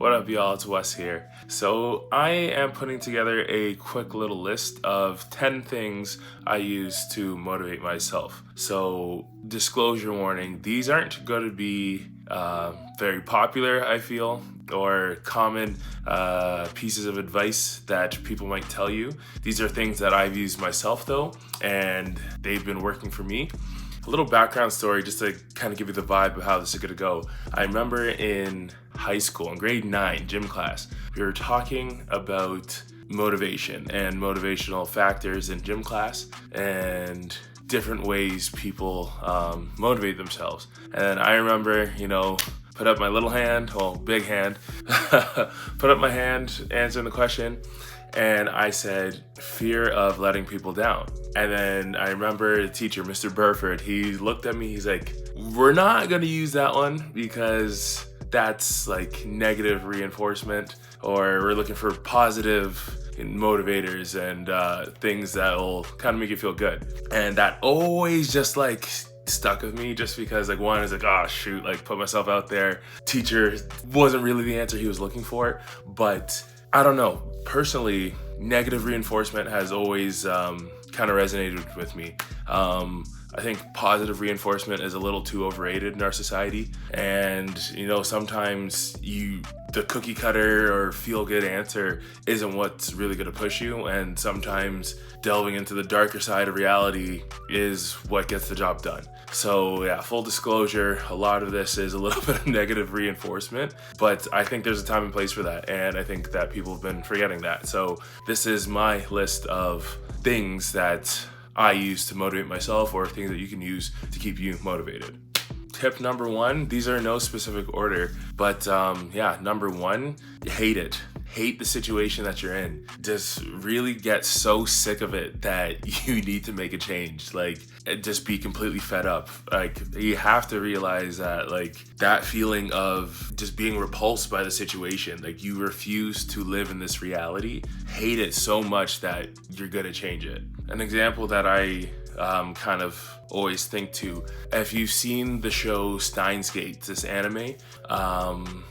What up, y'all? It's Wes here. So I am putting together a quick little list of 10 things I use to motivate myself. So disclosure warning, these aren't going to be very popular, I feel, or common pieces of advice that people might tell you. These are things that I've used myself though, and they've been working for me. A little background story just to kind of give you the vibe of how this is going to go. I remember in high school, in grade 9, gym class, we were talking about motivation and motivational factors in gym class and different ways people motivate themselves. And I remember, put up my little hand, big hand, put up my hand answering the question. And I said, fear of letting people down. And then I remember the teacher, Mr. Burford, he looked at me, he's like, we're not gonna use that one because that's like negative reinforcement, or we're looking for positive motivators and things that will kind of make you feel good. And that always just like stuck with me, just because like one is like, oh shoot, like put myself out there. Teacher wasn't really the answer he was looking for, but I don't know. Personally, negative reinforcement has always kind of resonated with me. I think positive reinforcement is a little too overrated in our society. And, sometimes the cookie cutter or feel good answer isn't what's really going to push you. And sometimes delving into the darker side of reality is what gets the job done. So yeah, full disclosure, a lot of this is a little bit of negative reinforcement, but I think there's a time and place for that. And I think that people have been forgetting that. So this is my list of things that I use to motivate myself, or things that you can use to keep you motivated. Tip number 1, these are in no specific order, but number 1, hate it. Hate the situation that you're in. Just really get so sick of it that you need to make a change. Like, just be completely fed up. Like, you have to realize that, like, that feeling of just being repulsed by the situation, like you refuse to live in this reality, hate it so much that you're gonna change it. An example that I kind of always think to, if you've seen the show Steins Gate, this anime,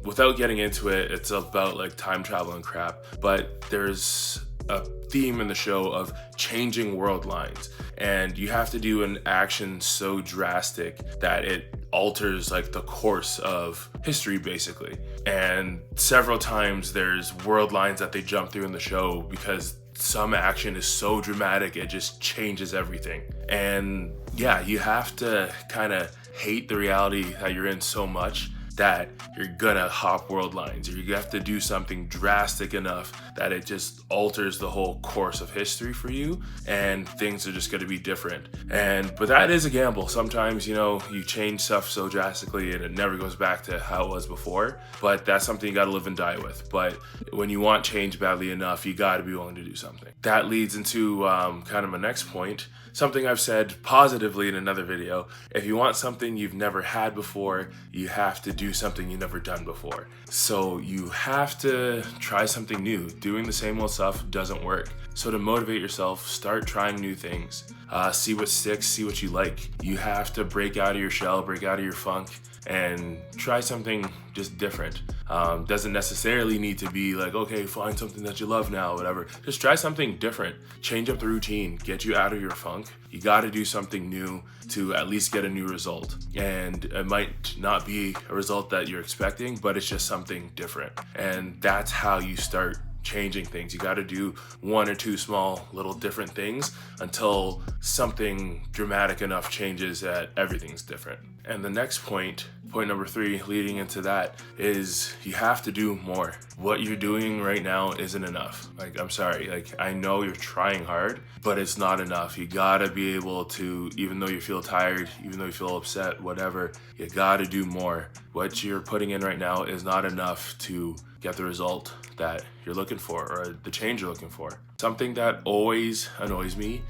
without getting into it, it's about like time travel and crap, but there's a theme in the show of changing world lines, and you have to do an action so drastic that it alters like the course of history basically. And several times there's world lines that they jump through in the show because some action is so dramatic, it just changes everything. And yeah, you have to kind of hate the reality that you're in so much that you're gonna hop world lines, or you have to do something drastic enough that it just alters the whole course of history for you, and things are just gonna be different. But that is a gamble. Sometimes, you change stuff so drastically and it never goes back to how it was before, but that's something you gotta live and die with. But when you want change badly enough, you gotta be willing to do something. That leads into kind of my next point, something I've said positively in another video. If you want something you've never had before, you have to do something you've never done before. So you have to try something new. Doing the same old stuff doesn't work. So to motivate yourself, start trying new things. See what sticks, see what you like. You have to break out of your shell, break out of your funk, and try something just different. Doesn't necessarily need to be like, okay, find something that you love now, whatever. Just try something different. Change up the routine, get you out of your funk. You gotta do something new to at least get a new result. And it might not be a result that you're expecting, but it's just something different. And that's how you start changing things. You got to do 1 or 2 small little different things until something dramatic enough changes that everything's different. And the next point number 3, leading into that, is you have to do more. What you're doing right now isn't enough. Like, I'm sorry, like, I know you're trying hard, but it's not enough. You gotta be able to, even though you feel tired, even though you feel upset, whatever, you gotta do more. What you're putting in right now is not enough to get the result that you're looking for, or the change you're looking for. Something that always annoys me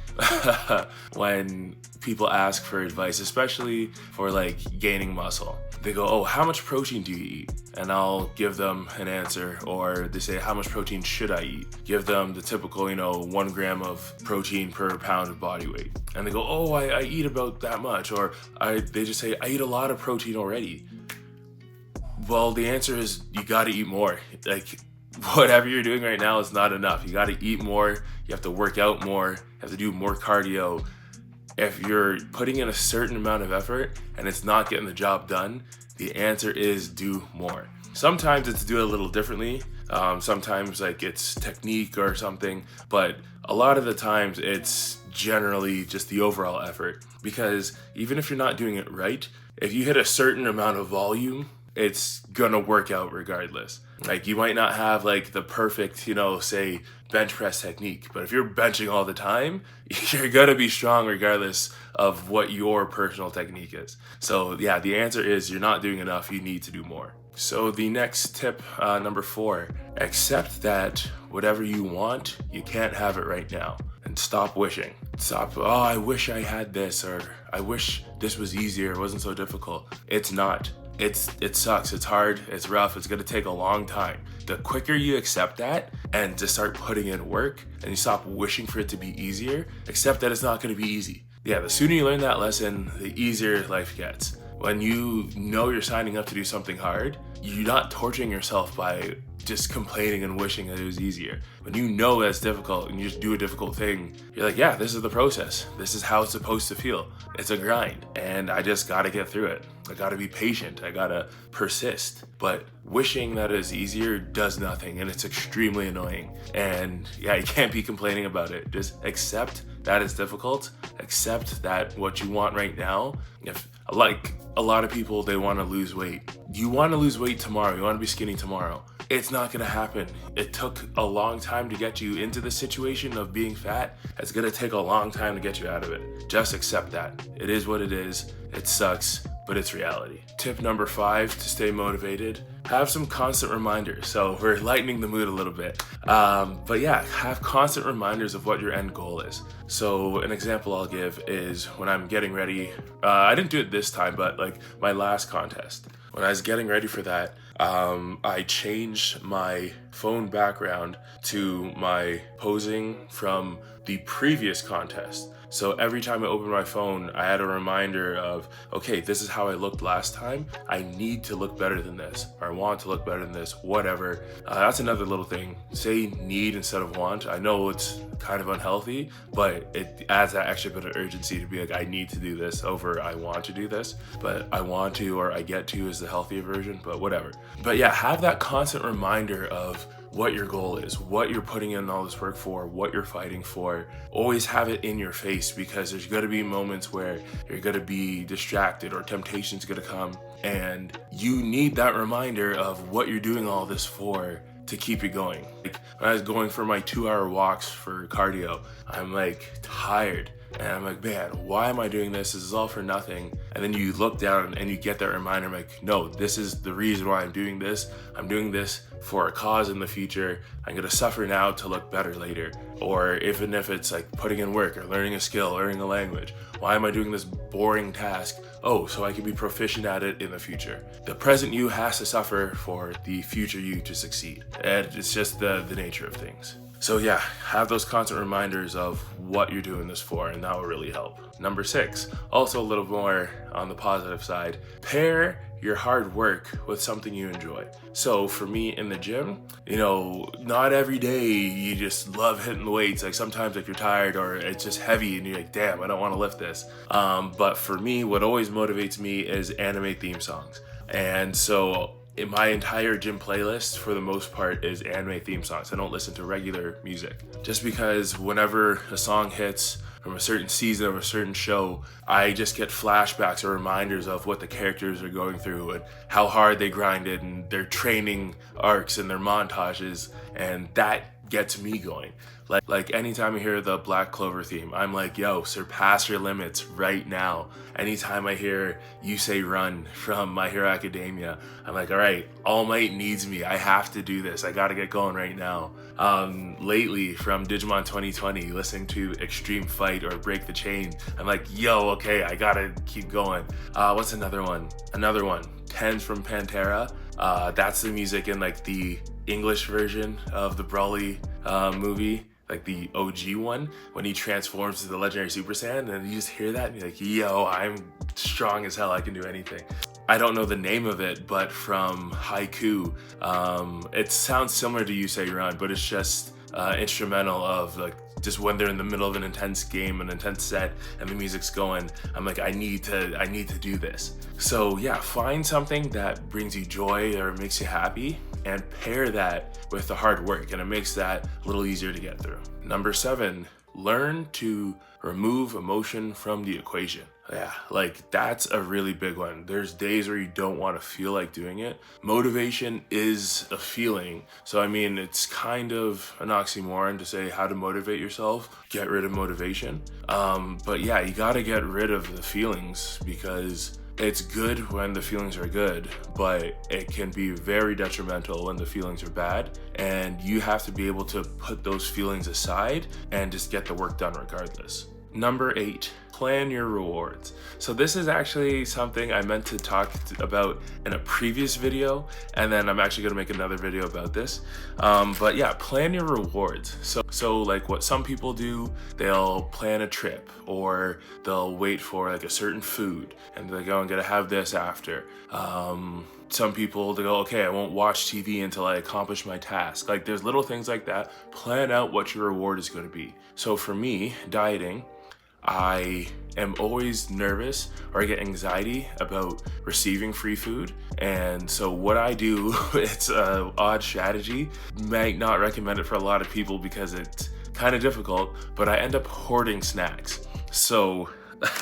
when people ask for advice, especially for like gaining muscle. They go, oh, how much protein do you eat? And I'll give them an answer. Or they say, how much protein should I eat? Give them the typical, 1 gram of protein per pound of body weight. And they go, oh, I eat about that much. Or they just say, I eat a lot of protein already. Well, the answer is you got to eat more. Like, whatever you're doing right now is not enough. You got to eat more. You have to work out more. You have to do more cardio. If you're putting in a certain amount of effort and it's not getting the job done, the answer is do more. Sometimes it's do it a little differently. Sometimes like it's technique or something, but a lot of the times it's generally just the overall effort. Because even if you're not doing it right, if you hit a certain amount of volume, it's gonna work out regardless. Like, you might not have like the perfect, say bench press technique, but if you're benching all the time, you're gonna be strong regardless of what your personal technique is. So yeah, the answer is you're not doing enough. You need to do more. So the next tip, number 4, accept that whatever you want, you can't have it right now. And stop wishing. Stop, oh, I wish I had this, or I wish this was easier, it wasn't so difficult. It's not. It sucks, it's hard, it's rough, it's gonna take a long time. The quicker you accept that and just start putting in work and you stop wishing for it to be easier, accept that it's not gonna be easy. Yeah, the sooner you learn that lesson, the easier life gets. When you know you're signing up to do something hard, you're not torturing yourself by just complaining and wishing that it was easier. When you know that's difficult and you just do a difficult thing, you're like, yeah, this is the process. This is how it's supposed to feel. It's a grind, and I just gotta get through it. I gotta be patient. I gotta persist. But wishing that it was easier does nothing, and it's extremely annoying. And yeah, you can't be complaining about it. Just accept that it's difficult. Accept that what you want right now, if like a lot of people, they want to lose weight. You want to lose weight tomorrow. You want to be skinny tomorrow. It's not going to happen. It took a long time to get you into the situation of being fat. It's going to take a long time to get you out of it. Just accept that. It is what it is. It sucks, but it's reality. Tip number 5 to stay motivated: have some constant reminders. So we're lightening the mood a little bit. But yeah, have constant reminders of what your end goal is. So an example I'll give is when I'm getting ready, I didn't do it this time, but like my last contest, when I was getting ready for that, I changed my phone background to my posing from the previous contest. So every time I opened my phone, I had a reminder of, okay, this is how I looked last time. I need to look better than this, or I want to look better than this, whatever. That's another little thing. Say need instead of want. I know it's kind of unhealthy, but it adds that extra bit of urgency to be like, I need to do this over I want to do this. But I want to, or I get to is the healthier version, but whatever. But yeah, have that constant reminder of what your goal is, what you're putting in all this work for, what you're fighting for. Always have it in your face, because there's going to be moments where you're going to be distracted or temptation's going to come, and you need that reminder of what you're doing all this for to keep you going. Like when I was going for my 2-hour walks for cardio, I'm like tired. And I'm like, man, why am I doing this? This is all for nothing. And then you look down and you get that reminder, I'm like, no, this is the reason why I'm doing this. I'm doing this for a cause in the future. I'm gonna suffer now to look better later. Or even if it's like putting in work or learning a skill, learning a language. Why am I doing this boring task? Oh, so I can be proficient at it in the future. The present you has to suffer for the future you to succeed. And it's just the nature of things. So yeah, have those constant reminders of what you're doing this for, and that will really help. Number 6, also a little more on the positive side, pair your hard work with something you enjoy. So for me in the gym, not every day you just love hitting the weights. Like sometimes like you're tired or it's just heavy and you're like, damn, I don't want to lift this. But for me, what always motivates me is anime theme songs. And so my entire gym playlist, for the most part, is anime theme songs. I don't listen to regular music. Just because whenever a song hits from a certain season of a certain show, I just get flashbacks or reminders of what the characters are going through and how hard they grinded and their training arcs and their montages, and that gets me going. Like anytime I hear the Black Clover theme, I'm like, yo, surpass your limits right now. Anytime I hear You Say Run from My Hero Academia, I'm like, all right, All Might needs me. I have to do this. I gotta get going right now. Lately from Digimon 2020, listening to Extreme Fight or Break the Chain, I'm like, yo, okay, I gotta keep going. What's another one? Tens from Pantera. That's the music in like the English version of the Broly movie, like the OG one, when he transforms to the legendary Super Saiyan, and you just hear that and you're like, yo, I'm strong as hell, I can do anything. I don't know the name of it, but from Haiku. It sounds similar to You Say Run, but it's just instrumental of like just when they're in the middle of an intense game, an intense set, and the music's going. I'm like, I need to do this. So yeah, find something that brings you joy or makes you happy, and pair that with the hard work, and it makes that a little easier to get through. Number 7, learn to remove emotion from the equation. Yeah, like that's a really big one. There's days where you don't want to feel like doing it. Motivation is a feeling. So I mean, it's kind of an oxymoron to say how to motivate yourself, get rid of motivation. But yeah, you got to get rid of the feelings, because it's good when the feelings are good, but it can be very detrimental when the feelings are bad. And you have to be able to put those feelings aside and just get the work done regardless. Number 8, plan your rewards. So this is actually something I meant to talk about in a previous video, and then I'm actually gonna make another video about this. But yeah, plan your rewards. So like what some people do, they'll plan a trip, or they'll wait for like a certain food, and they go, I'm gonna have this after. Some people, they go, okay, I won't watch TV until I accomplish my task. Like there's little things like that. Plan out what your reward is gonna be. So for me, dieting, I am always nervous, or I get anxiety about receiving free food. And so what I do, it's an odd strategy, might not recommend it for a lot of people because it's kind of difficult, but I end up hoarding snacks. So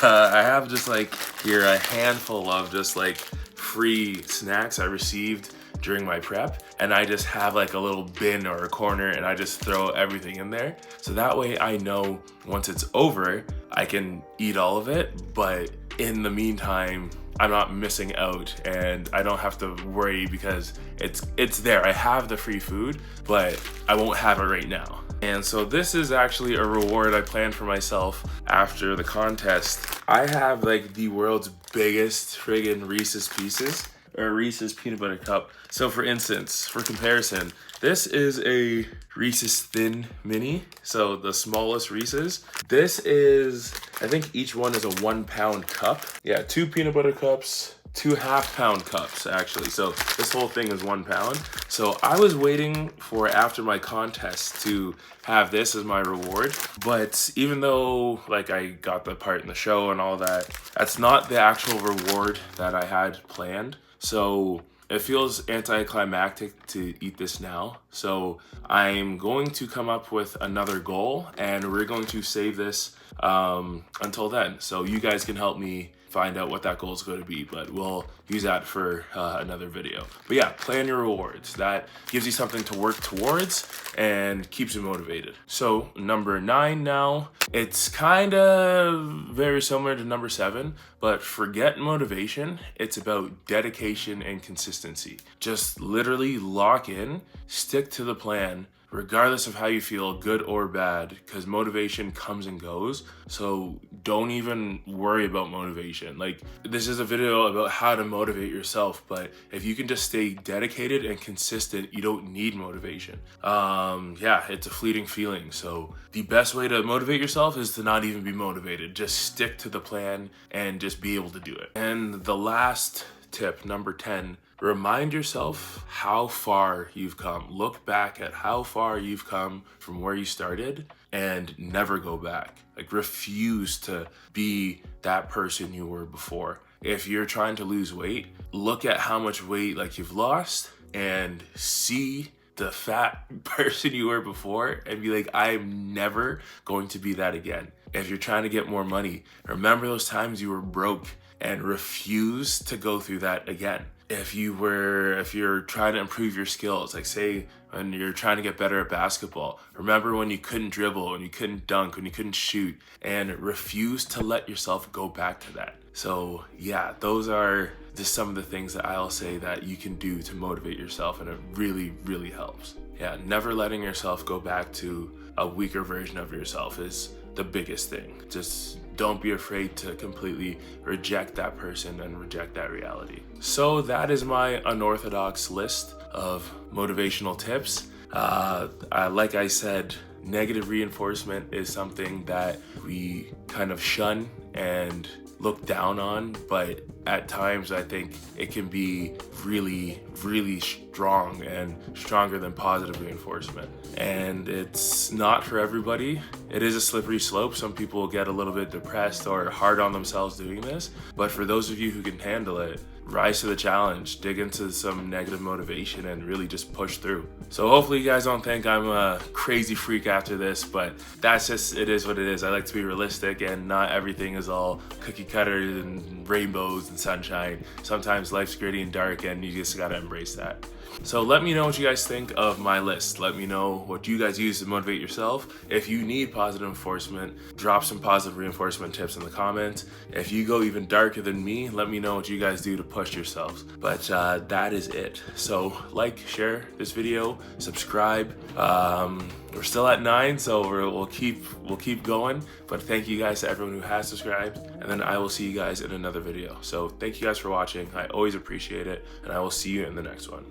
I have just like here a handful of just like free snacks I received during my prep, and I just have like a little bin or a corner, and I just throw everything in there. So that way I know once it's over, I can eat all of it, but in the meantime, I'm not missing out, and I don't have to worry because it's there. I have the free food, but I won't have it right now. And so this is actually a reward I planned for myself after the contest. I have like the world's biggest friggin' Reese's Pieces, or Reese's Peanut Butter Cup. So for instance, for comparison, this is a Reese's Thin Mini, so the smallest Reese's. This is, I think each one is a 1 pound cup. Yeah, 2 peanut butter cups, 2 half-pound cups actually. So this whole thing is 1 pound. So I was waiting for after my contest to have this as my reward. But even though like I got the part in the show and all that, that's not the actual reward that I had planned. So it feels anticlimactic to eat this now. So I'm going to come up with another goal, and we're going to save this until then. So you guys can help me find out what that goal is going to be, but we'll use that for another video. But yeah, plan your rewards. That gives you something to work towards and keeps you motivated. So number 9 now, it's kind of very similar to number 7, but forget motivation. It's about dedication and consistency. Just literally lock in, stick to the plan, regardless of how you feel, good or bad, because motivation comes and goes. So don't even worry about motivation. Like, this is a video about how to motivate yourself, but if you can just stay dedicated and consistent, you don't need motivation. Yeah, it's a fleeting feeling. So the best way to motivate yourself is to not even be motivated. Just stick to the plan and just be able to do it. And the last tip, number 10, remind yourself how far you've come. Look back at how far you've come from where you started and never go back. Like, refuse to be that person you were before. If you're trying to lose weight, look at how much weight like you've lost and see the fat person you were before and be like, I'm never going to be that again. If you're trying to get more money, remember those times you were broke and refuse to go through that again. If you're trying to improve your skills, like say when you're trying to get better at basketball, remember when you couldn't dribble, when you couldn't dunk, when you couldn't shoot, and refuse to let yourself go back to that. So yeah, those are just some of the things that I'll say that you can do to motivate yourself, and it really, really helps. Yeah, never letting yourself go back to a weaker version of yourself is the biggest thing. Just don't be afraid to completely reject that person and reject that reality. So that is my unorthodox list of motivational tips. Like I said, negative reinforcement is something that we kind of shun and looked down on, but at times I think it can be really, really strong and stronger than positive reinforcement. And it's not for everybody. It is a slippery slope. Some people get a little bit depressed or hard on themselves doing this, but for those of you who can handle it, rise to the challenge, dig into some negative motivation, and really just push through. So hopefully you guys don't think I'm a crazy freak after this, but that's just, it is what it is. I like to be realistic, and not everything is all cookie cutter and rainbows and sunshine. Sometimes life's gritty and dark, and you just gotta embrace that. So let me know what you guys think of my list. Let me know what you guys use to motivate yourself. If you need positive reinforcement, drop some positive reinforcement tips in the comments. If you go even darker than me, let me know what you guys do to push yourselves. But that is it. So like, share this video, subscribe. We're still at 9, so we'll keep going. But thank you guys to everyone who has subscribed, and then I will see you guys in another video. So thank you guys for watching. I always appreciate it, and I will see you in the next one.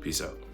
Peace out.